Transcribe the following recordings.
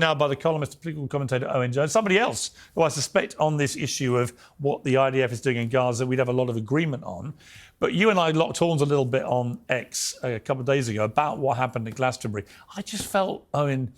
Now by the columnist, political commentator Owen Jones, somebody else who I suspect on this issue of what the IDF is doing in Gaza, we'd have a lot of agreement on. But you and I locked horns a little bit on X a couple of days ago about what happened at Glastonbury. I just felt, Owen,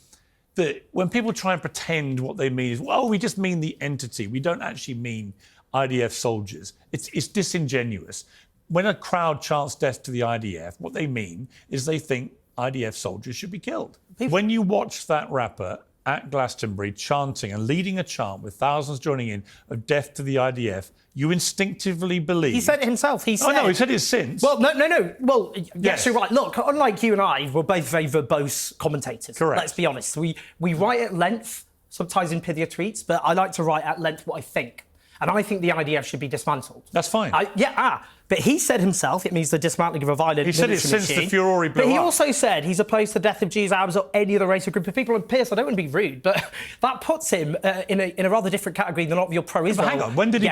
that when people try and pretend what they mean is, well, we just mean the entity. We don't actually mean IDF soldiers. It's disingenuous. When a crowd chants death to the IDF, what they mean is they think IDF soldiers should be killed. When you watch that rapper at Glastonbury chanting and leading a chant with thousands joining in of death to the IDF, you instinctively believe... He said it himself. He said... Oh, no, he said it since. Well, no. Well, yes, you're right. Look, unlike you and I, we're both very verbose commentators. Correct. Let's be honest. We write at length, sometimes in pithier tweets, but I like to write at length what I think. And I think the IDF should be dismantled. That's fine. But he said himself it means the dismantling of a violent He said it since the furore blew up. But he also said he's opposed to the death of Jews, Arabs, or any other race or group of people. And Piers, I don't want to be rude, but that puts him in a rather different category than a lot of your pro-Israel. Hang on, when did he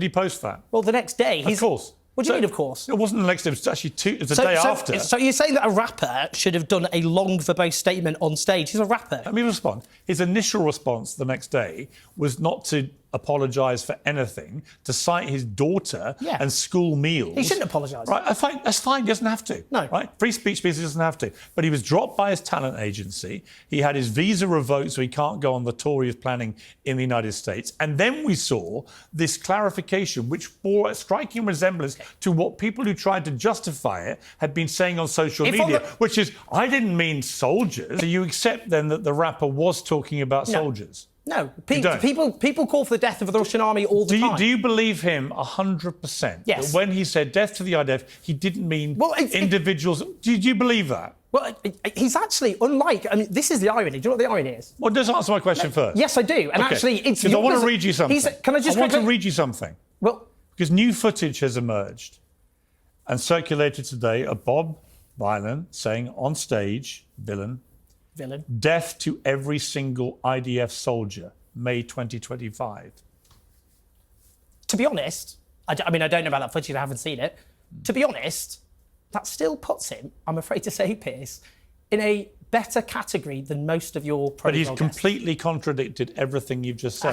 post that? Well, the next day. Of course. What do you mean, of course? It wasn't the next day, it was actually the day after. So you're saying that a rapper should have done a long verbose statement on stage? He's a rapper. Let me respond. His initial response the next day was not to apologise for anything, to cite his daughter and school meals. He shouldn't apologise. Right, that's fine. He doesn't have to. No. Right? Free speech means he doesn't have to. But he was dropped by his talent agency. He had his visa revoked, so he can't go on the tour he was planning in the United States. And then we saw this clarification, which bore a striking resemblance to what people who tried to justify it had been saying on social media, which is, I didn't mean soldiers. So you accept then that the rapper was talking about soldiers? No, people call for the death of the Russian army all the time. Do you believe him 100%? Yes. That when he said death to the IDF, he didn't mean individuals. Do you believe that? Well, he's actually, unlike... I mean, this is the irony. Do you know what the irony is? Well, just answer my question first. Yes, I do. And actually, it's... Because I want to read you something. I want to read you something. Well... Because new footage has emerged and circulated today of Bob Vylan saying on stage, villain, death to every single IDF soldier, May 2025. To be honest, I mean, I don't know about that footage, I haven't seen it. To be honest, that still puts him, I'm afraid to say, Piers, in a better category than most of your pro-Israel But he's completely contradicted everything you've just said.